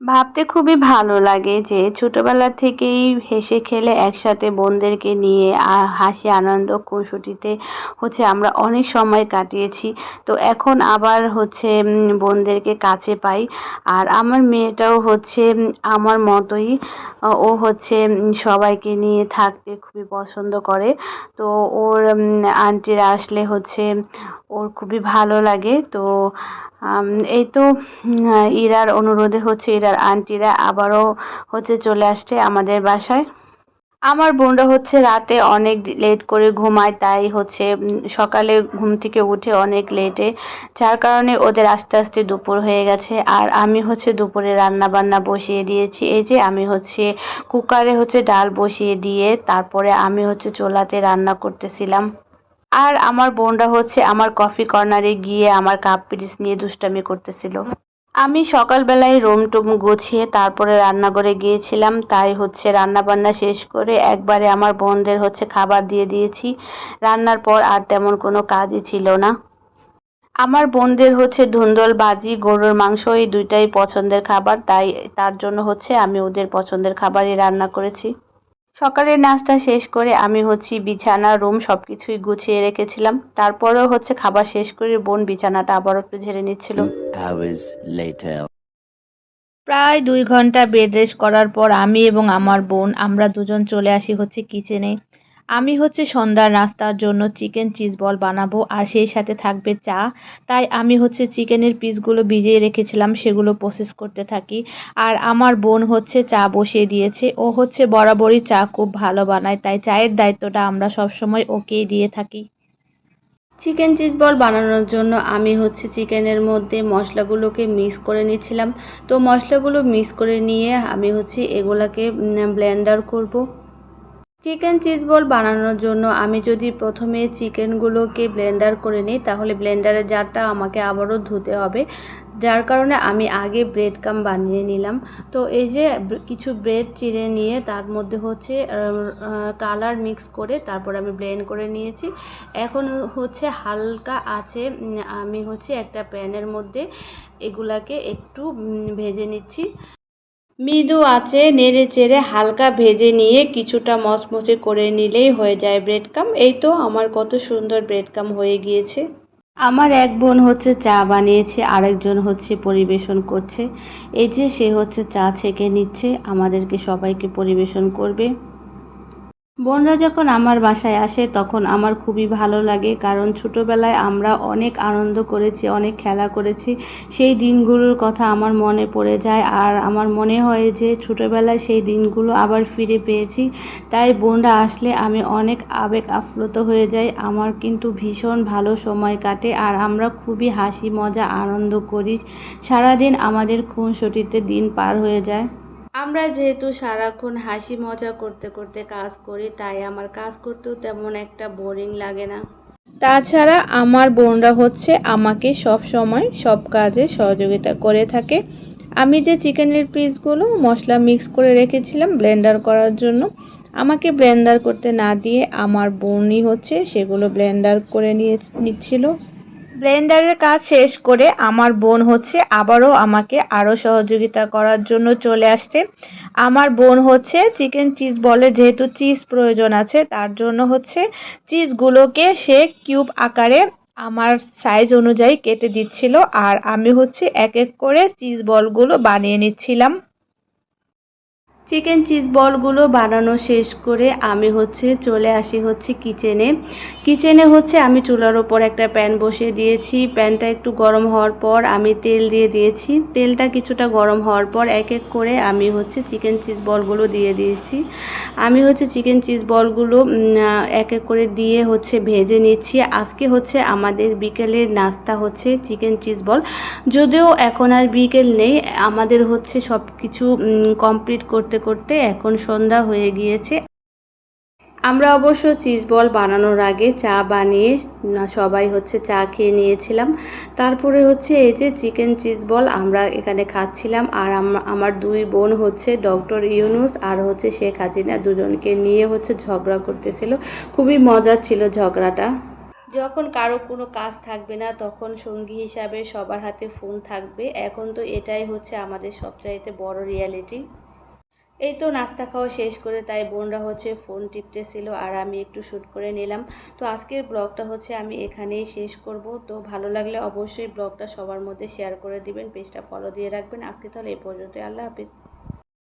ভাবতে খুবই ভালো লাগে যে ছোটবেলা থেকেই হেসে খেলে একসাথে বোনদেরকে নিয়ে হাসি আনন্দ খুনসুটিতে আমরা অনেক সময় কাটিয়েছি। তো এখন আবার বোনদেরকে কাছে পাই। আর আমার মেয়েটাও আমার মতোই ও সবাইকে নিয়ে থাকতে খুবই পছন্দ করে। তো ওর আন্টিরা আসলে ওর খুবই ভালো লাগে। তো এই তো ইরার অনুরোধে ইরার আন্টিরা আবারও চলে আসছে আমাদের বাসায়। আমার বোনরা রাতে অনেক লেট করে ঘুমায়, তাই সকালে ঘুম থেকে উঠে অনেক লেটে, যার কারণে ওদের আস্তে আস্তে দুপুর হয়ে গেছে। আর আমি দুপুরে রান্না বান্না বসিয়ে দিয়েছি। এই যে আমি কুকারে ডাল বসিয়ে দিয়ে তারপরে আমি চুলাতে রান্না করতেছিলাম। আর আমার বোনরা আমার কফি কর্নারে গিয়ে আমার কাপ পিরিচ নিয়ে দুষ্টামি করতেছিল। আমি সকালবেলায় রুম টুম গুছিয়ে তারপরে রান্নাঘরে গিয়েছিলাম, তাই রান্না বান্না শেষ করে একবারে আমার বোনদের খাবার দিয়ে দিয়েছি। রান্নার পর আর তেমন কোনো কাজই ছিল না। আমার বোনদের ধুন্দল ভাজি, গরুর মাংস, এই দুইটাই পছন্দের খাবার, তাই তার জন্য আমি ওদের পছন্দের খাবারই রান্না করেছি। সকালের নাস্তা শেষ করে আমি বিছানা রুম সবকিছুই গুছিয়ে রেখেছিলাম। তারপরেও খাবার শেষ করে বোন বিছানাটা আবারও একটু ঝেড়ে নিচ্ছিল। 2 hours later. প্রায় ২ ঘন্টা বেড রেস্ট করার পর আমি এবং আমার বোন আমরা দুজন চলে আসি কিচেনে। আমি সন্ধ্যার নাস্তার জন্য চিকেন চিজ বল বানাবো আর সেই সাথে থাকবে চা। তাই আমি চিকেনের পিসগুলো ভিজিয়ে রেখেছিলাম, সেগুলো প্রসেস করতে থাকি। আর আমার বোন চা বসিয়ে দিয়েছে। ও বরাবরই চা খুব ভালো বানায়, তাই চায়ের দায়িত্বটা আমরা সবসময় ওকেই দিয়ে থাকি। চিকেন চিজ বল বানানোর জন্য আমি চিকেনের মধ্যে মশলাগুলোকে মিক্স করে নিচ্ছিলাম। তো মশলাগুলো মিক্স করে নিয়ে আমি এগুলাকে ব্লেন্ডার করব। চিকেন চিজ বল বানানোর জন্য আমি যদি প্রথমে চিকেনগুলোকে ব্লেন্ডার করে নিই, তাহলে ব্লেন্ডারের জারটা আমাকে আবারও ধুতে হবে, যার কারণে আমি আগে ব্রেড কাম বানিয়ে নিলাম। তো এই যে কিছু ব্রেড চিড়ে নিয়ে তার মধ্যে কালার মিক্স করে তারপর আমি ব্লেন্ড করে নিয়েছি। এখন হালকা আছে আমি একটা প্যানের মধ্যে এগুলাকে একটু ভেজে নিচ্ছি। মৃদু আঁচে নেড়ে চেড়ে হালকা ভেজে নিয়ে কিছুটা মচমচে করে নিলেই হয়ে যায় ব্রেড কাম। এই তো আমার কত সুন্দর ব্রেড কাম হয়ে গিয়েছে। আমার এক বোন চা বানিয়েছে, আরেকজন পরিবেশন করছে। এই যে সে চা ছেঁকে নিচ্ছে, আমাদেরকে সবাইকে পরিবেশন করবে। বোনরা যখন আমার বাসায় আসে তখন আমার খুবই ভালো লাগে, কারণ ছোটোবেলায় আমরা অনেক আনন্দ করেছি, অনেক খেলা করেছি। সেই দিনগুলোর কথা আমার মনে পড়ে যায়, আর আমার মনে হয় যে ছোটোবেলায় সেই দিনগুলো আবার ফিরে পেয়েছি। তাই বোনরা আসলে আমি অনেক আবেগ আপ্লুত হয়ে যাই। আমার কিন্তু ভীষণ ভালো সময় কাটে, আর আমরা খুবই হাসি মজা আনন্দ করি। সারাদিন আমাদের খুনসুটিতে দিন পার হয়ে যায়। আমরা যেহেতু সারাক্ষণ হাসি মজা করতে করতে কাজ করি, তাই আমার কাজ করতেও তেমন একটা বোরিং লাগে না। তাছাড়া আমার বোনরা আমাকে সব সময় সব কাজে সহযোগিতা করে থাকে। আমি যে চিকেনের পিসগুলো মশলা মিক্স করে রেখেছিলাম ব্লেন্ডার করার জন্য, আমাকে ব্লেন্ডার করতে না দিয়ে আমার বোনই সেগুলো ব্লেন্ডার করে নিচ্ছিল। ব্লেন্ডারের কাজ শেষ করে আমার বোন আবারও আমাকে আরও সহযোগিতা করার জন্য চলে আসছে। আমার বোন চিকেন চিজ বলে, যেহেতু চিজ প্রয়োজন আছে তার জন্য চিজগুলোকে সে কিউব আকারে আমার সাইজ অনুযায়ী কেটে দিচ্ছিল, আর আমি এক এক করে চিজ বলগুলো বানিয়ে নিচ্ছিলাম। চিকেন চিজ বলগুলো বানানো শেষ করে আমি চলে আসি কিচেনে। কিচেনে আমি চুলার ওপর একটা প্যান বসিয়ে দিয়েছি। প্যানটা একটু গরম হওয়ার পর আমি তেল দিয়ে দিয়েছি। তেলটা কিছুটা গরম হওয়ার পর এক এক করে আমি চিকেন চিজ বলগুলো দিয়ে দিয়েছি। আমি চিকেন চিজ বলগুলো এক এক করে দিয়ে ভেজে নিচ্ছি। আজকে আমাদের বিকেলের নাস্তা চিকেন চিজ বল। যদিও এখন আর বিকেল নেই, আমাদের সব কিছু কমপ্লিট করতে করতে এখন সন্ধ্যা হয়ে গিয়েছে। আমরা অবশ্য চিজ বল বানানোর আগে চা বানিয়ে সবাই চা খেয়ে নিয়েছিলাম। তারপরে এই যে চিকেন চিজ বল আমরা এখানে খাচ্ছিলাম, আর আমার দুই বোন ডক্টর ইউনুস আর শেখ হাসিনা দুজনকে নিয়ে ঝগড়া করতেছিল। খুবই মজার ছিল ঝগড়াটা। যখন কারো কোনো কাজ থাকবে না তখন সঙ্গী হিসাবে সবার হাতে ফোন থাকবে। এখন তো এটাই হচ্ছে আমাদের সবচাইতে বড় রিয়ালিটি। এই তো নাস্তা খাওয়া শেষ করে তাই বোনরা হচ্ছে ফোন টিপতেছিল আর আমি একটু শ্যুট করে নিলাম। তো আজকের ব্লগটা হচ্ছে আমি এখানেই শেষ করব। তো ভালো লাগলে অবশ্যই ব্লগটা সবার মধ্যে শেয়ার করে দিবেন, পেজটা ফলো দিয়ে রাখবেন। আজকে তাহলে এ পর্যন্তই। আল্লাহ হাফিজ।